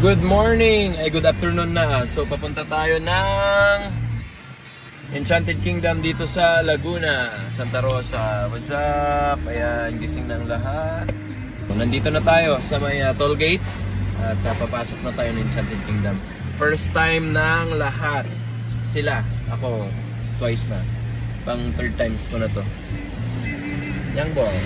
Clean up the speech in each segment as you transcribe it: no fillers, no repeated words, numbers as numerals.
Good morning! Ay, good afternoon na. So, papunta tayo ng Enchanted Kingdom dito sa Laguna, Santa Rosa. What's up? Ayan, gising ng lahat. Nandito na tayo sa may toll gate at papasok na tayo ng Enchanted Kingdom. First time ng lahat. Sila, ako, twice na. Pang third times ko na to. Yang boy.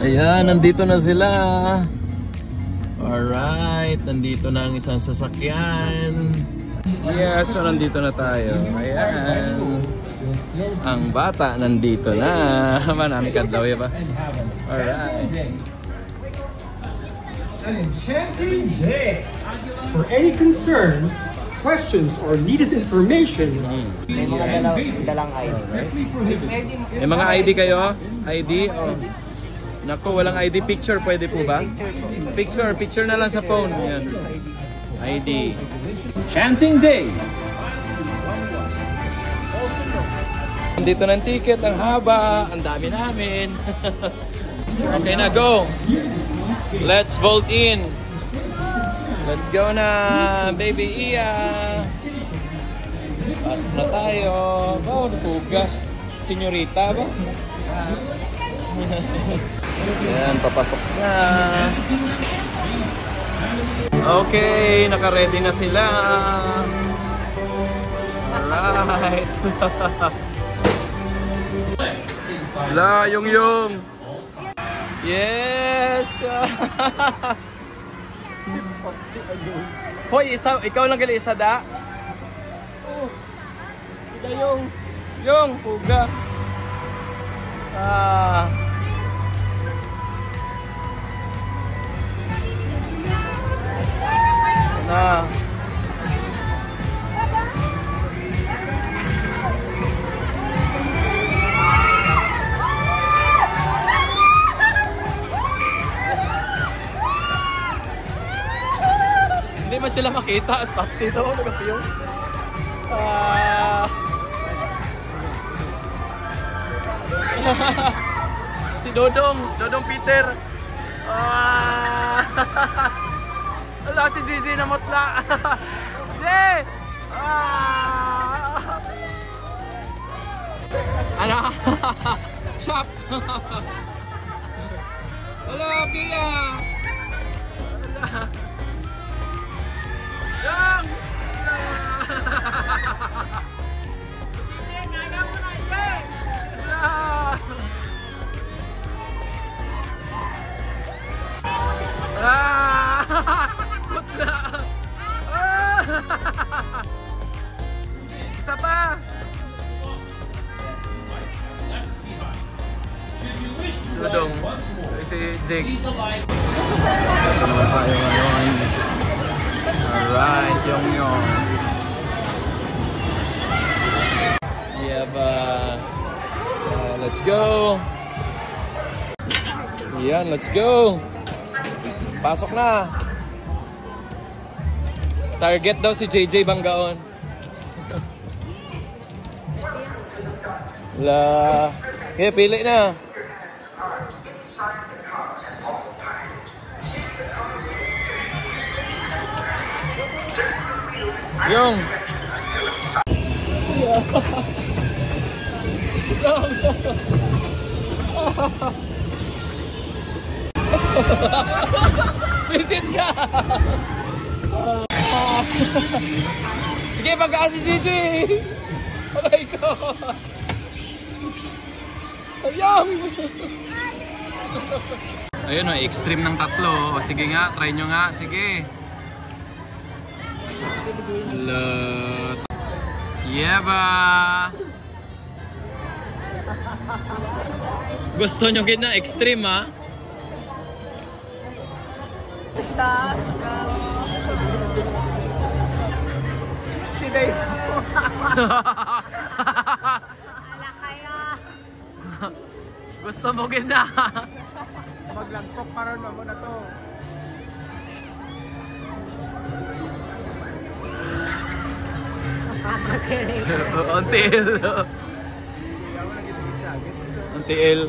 Ayan, nandito na sila. Alright, nandito na ang isang sasakyan. Yeah, so nandito na tayo. Ayan. Ang bata nandito na. Manami kadlaw ba? Alright. An enchanting day. For any concerns, questions, or needed information. May mga dalang ID. May mga ID kayo? ID? Oh. Naku, walang ID. Picture pwede po ba? Picture na lang sa phone. Ayan. ID. Enchanting day. Dito ng ticket, ang haba, ang dami namin. Okay na, go! Let's vote in! Let's go na, baby Iya! Pasok na tayo. Oh, napugas. Senyorita ba? Ayan, papasok na. Okay, naka-ready na sila. Alright. La, yung. Yes! Hoy, ikaw lang gali isa da? Oh, sila yung puga. Na. Hindi man sila makita. Spapsi ito. Nagapiyong. Si Dodong Peter. Wala si Gigi na mutla. Gigi! Ano? Shop! Wala, Pia! Yang! Gigi, nana mo na, Gigi! Putla! Isa pa! Dodong. Si Jake. Alright, yung. Yeah ba? Let's go! Yan, let's go! Pasok na! Target daw si JJ Banggaon. La. Okay, pili na. Yung. Visit ka! Sige, pagkaan si Gigi! Aray ko! Ayang! Ayun o, extreme ng tatlo. O, sige nga, try nyo nga. Sige. Yeba! Gusto nyo gina extreme ha? Si Dave. Ala kayo. Gusto mo gina? Maglangkok karon mo na to. Until. Until.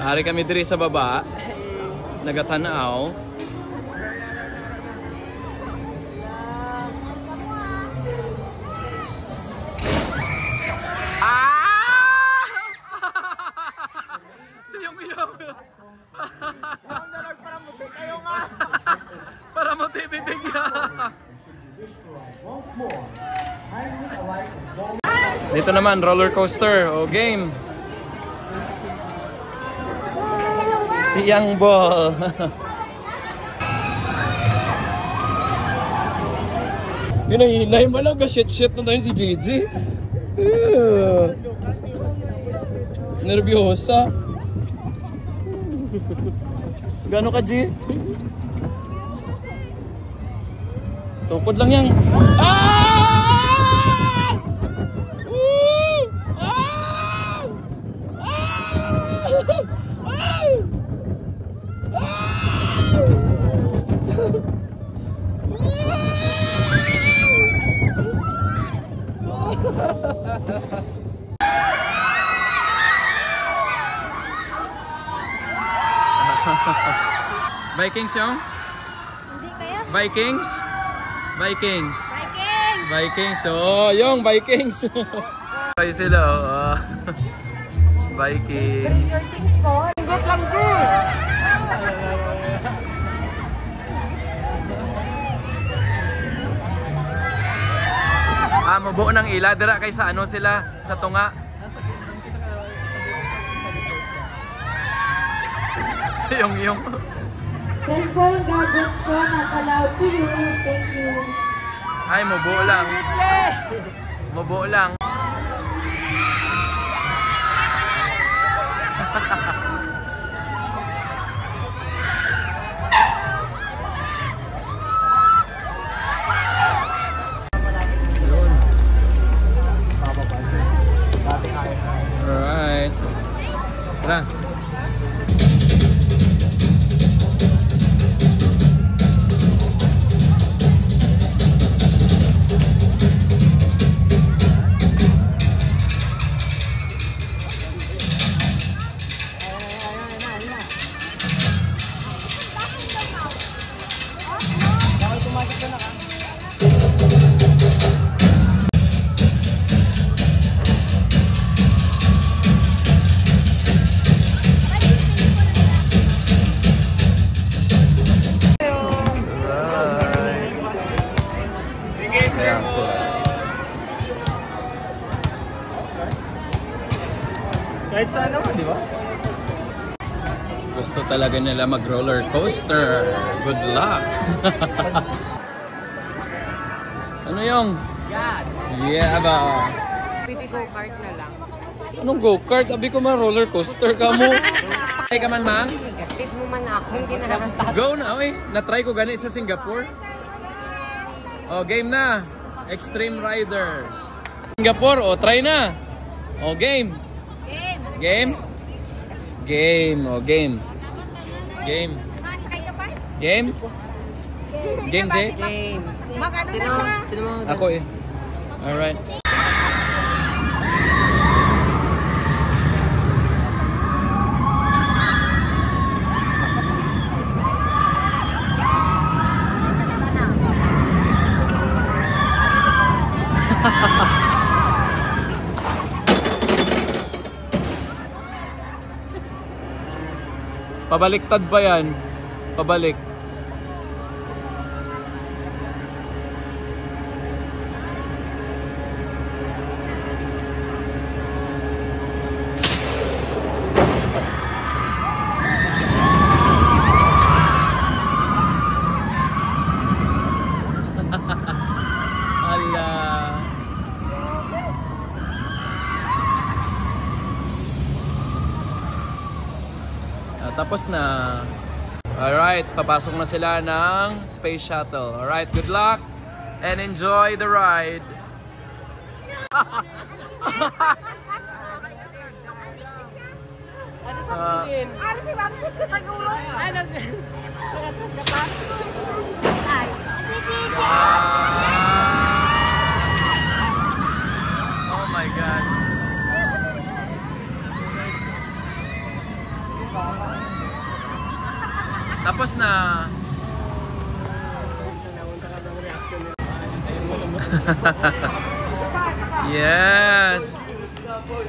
Ari kami diri sa baba. Nagatanaw. Siyong-iyong. Ang dalag para muti kayo nga. Para mo bibigyan. Dito naman, roller coaster o game. Tiyang ball. Hinahinay mo lang, shit na tayo si Gigi. Nervyosa. Gano'n ka, G? Tukod lang yan. Ah! Woo! Ah! Vikings yung? Hindi kayo? Vikings? Vikings. Vikings! Vikings. Oh, yung Vikings. Ay sila. Oh. Vikings. Bring your things po. Ingot lang po. Mabuo ng ila. Dira kay sa ano sila? Sa tunga. yung. Cellphone gadgets po not allowed to use. Thank you. Ay, mabuo lang. Mabuo lang. Alright. Tara. Kahit saan naman, di ba? Gusto talaga nila mag roller coaster. Good luck. Ano yung? Yeah ba? Pwede go-kart na lang. Anong go-kart? Abi ko man roller coaster ka mo. Try ka man, ma'am? Tip mo man ako, hindi na nakasakit. Go na, oy. Na-try ko gani sa Singapore. Oh, game na. Extreme Riders. Singapore, oh, try na. Oh, game. Game? Game, oh, game. Game. Sakay ka pa? Game? Game, Jay? James. Mag-ano na siya? Sino mo? Ako eh. Alright. Pabaliktad pa yan. Pabalik. Ala. Tapos na. Alright, papasok na sila ng space shuttle. Alright, good luck and enjoy the ride. Oh my God. Tapos na. Yes.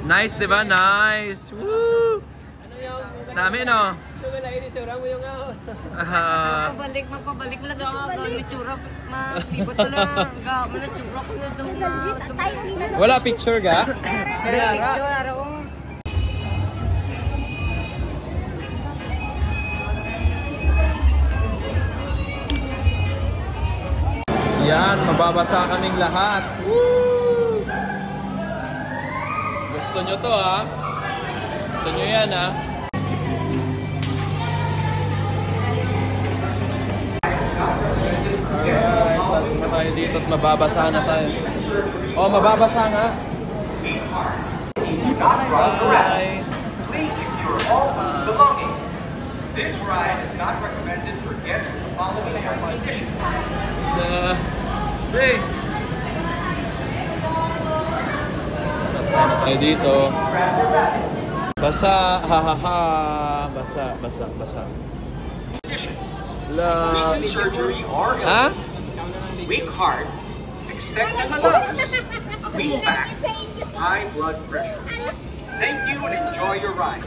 Nice, diba? Nice. Woo! Dami, no? Magpabalik lang ako. Nitsura. Matibot ko lang. Manitsura ko na doon. Wala picture ga? Picture, araw. Yan, mababasa kaming lahat. Woo! Gusto nyo to, ha? Gusto nyo yan, ha? Alright, pasok na tayo dito at mababasa na tayo. Oh, mababasa nga. Bye. Please secure all one's belongings. This ride is not recommended for guests with the following health conditions. Hey! Ano tayo dito? Basa, hahaha. Basa, basa, basa. Recent surgery or Ha? weak heart, expected lungs, weak back, high blood pressure. Thank you and enjoy your ride.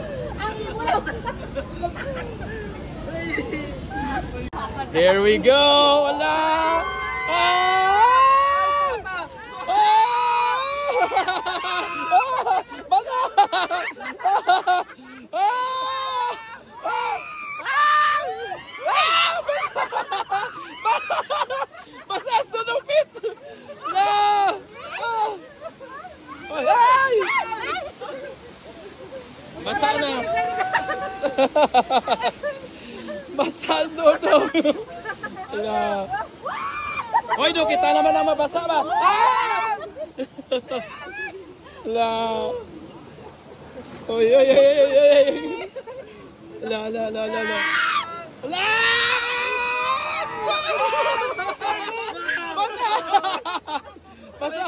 Here we go! Wala! Ah! Ah! Basa! Basas na lupit! Na! Ay! Basa na! Basa dodo! Wala! Hoy, do kita naman ang mabasa ba? Ah! Wala! Oy, oy, oy, oy, oy! Wala, wala, wala, wala! Wala! Basa! Basa!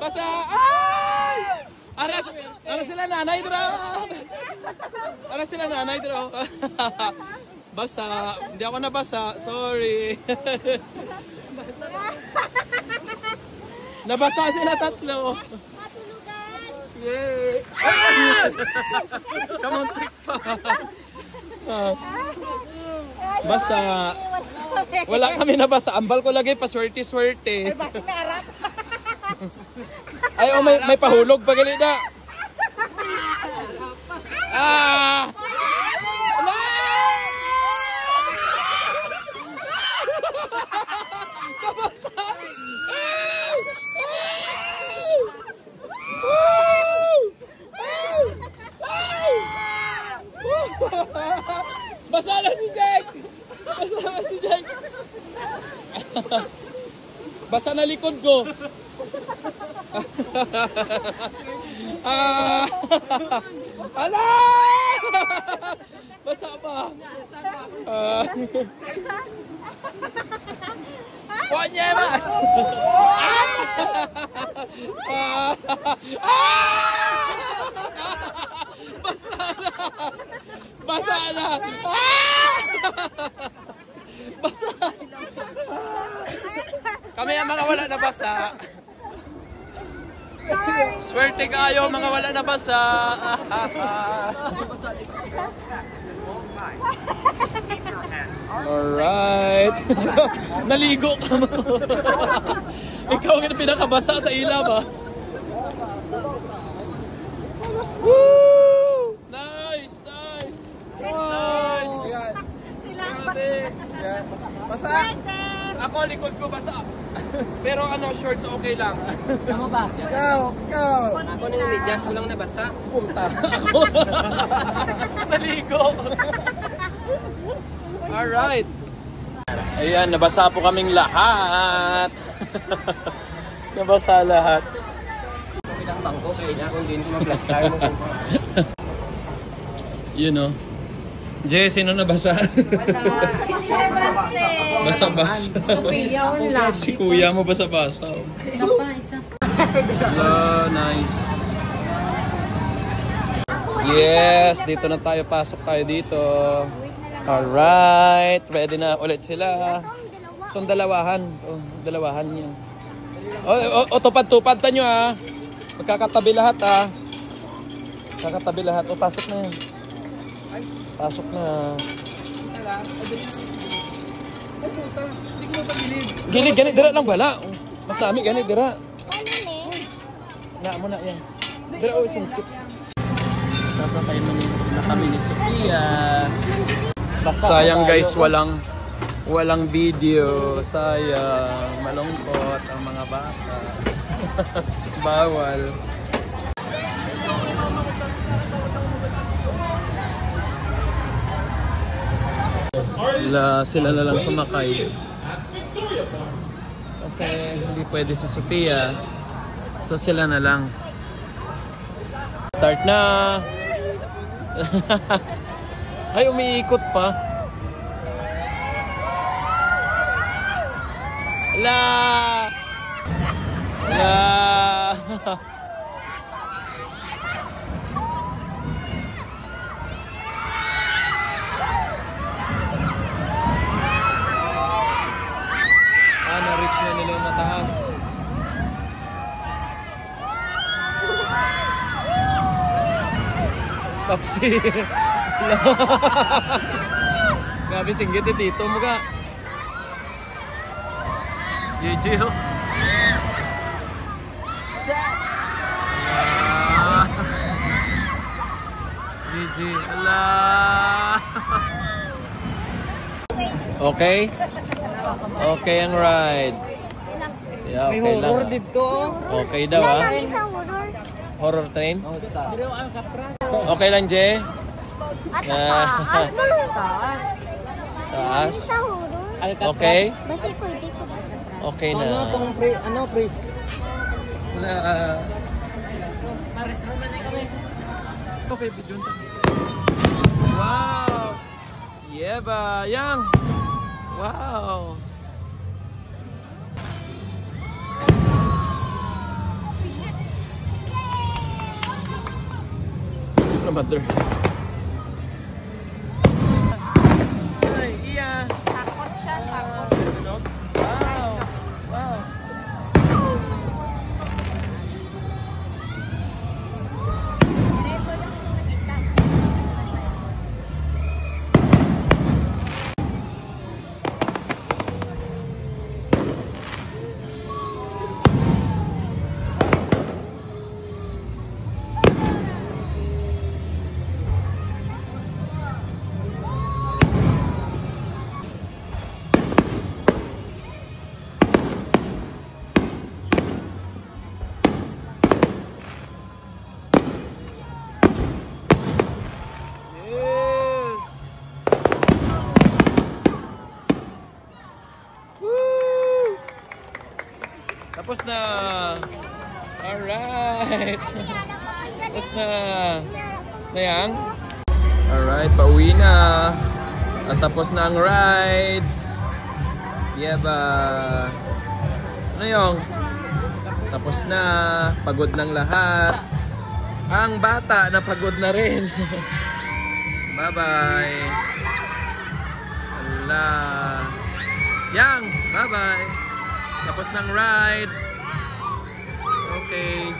Basa! Ay! Ara sila nanay dra! Ara sila nanay dra! Basa! Hindi ako nabasa. Sorry. Nabasa sila tatlo. Yay! Come on, trick pa. Basa. Wala kami nabasa. Ambal ko lagi pa swerte-swerte. Ay, oh, may pahulog pa gali na. Ah! Wala! Nabasa! Basa na si Jack! Basa na si Jack! Basa na likod ko! Ah! Ala! Basa pa! Ponyemas! Basa na! Basa na! Basa! Kami ang mga wala na basa. Swerte kayo mga wala na basa. Alright. Naligo ka mo. Ikaw ang pinakabasa sa ilaw ba? Woo! Nice, nice. Nice. Basa. Ako likod ko basa. Pero ano, shorts okay lang. Tama ba? Ikaw. Ako nang medyas mo lang nabasa. Punta. Naligo. Alright. Ayan, nabasa po kaming lahat. Nabasa lahat. Ilang bangko kayo na kung hindi ma-plaster mo. You know. Jay, sino nabasa? Basa-basa. Kuyawan lang. Si kuya mo basa-basa. Isa pa. Hello, nice. Yes, dito na tayo. Pasok tayo dito. Alright, ready na ulit sila. Itong dalawahan. Dalawahan yan. Tupad-tupad nyo ha. Magkakatabi lahat ha. Magkakatabi lahat. Pasok na yan. Pasok na. Gilid, ganit, dira lang bala. Mas dami, ganit, dira. Na mo na yan. Dira, sungkit. Sasakay na kami ni Sophia. Sayang guys, walang video. Sayang, malungkot ang mga bata. Bawal. Sila na lang sumakay. Kasi hindi pwede si Sophia. So sila na lang. Start na. Ay, umiikot pa. La. Na-reach na nila yung mataas. Papsi. Grabe, singgit eh dito mo ka. GG ho. GG. Allah. Okay? Okay ang ride. Yeah, okay. May horror lang. Dito. Okay daw ah. Horror train? Okay lang, Jay? Taas? Okay? Okay na. Okay, video. Wow! Yeah ba? Yang! Wow! Mother. Stay, iya. Takot siya, takot. Wow. Wow. Tapos na. Alright. Tapos na. Tapos na yan. Alright, pauwi na. At tapos na ang rides. Yeah ba? Ano yung? Tapos na. Pagod ng lahat. Ang bata na pagod na rin. Bye-bye. Allah. Yang, bye-bye. Tapos ng ride. Okay.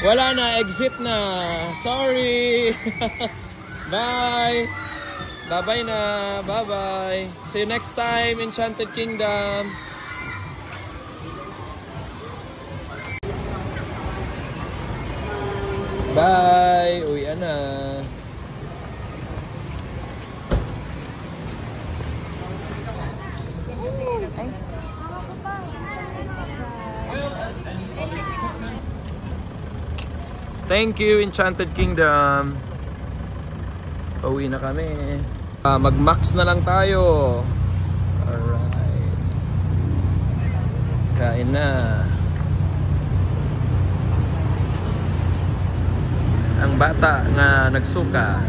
Wala na, exit na. Sorry. Bye. Bye-bye na. Bye-bye. See you next time, Enchanted Kingdom. Bye. Uwian na. Thank you, Enchanted Kingdom. Pauwi na kami. Mag-max na lang tayo. Alright. Kain na. Ang bata nga nagsuka.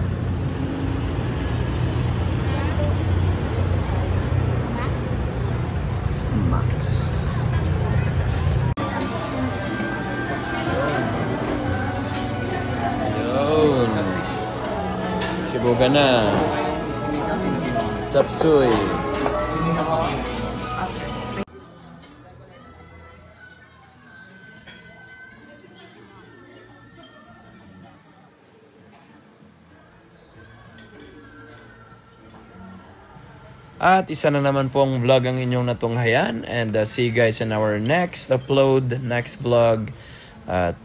Max. Yun. Sibuga na. Chapsuy. At isa na naman pong vlog ang inyong natunghayan. And see you guys in our next upload, next vlog. At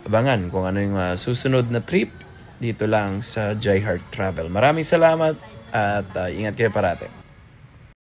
abangan kung ano yung susunod na trip dito lang sa Jai Heart Travel. Maraming salamat at ingat kayo parate.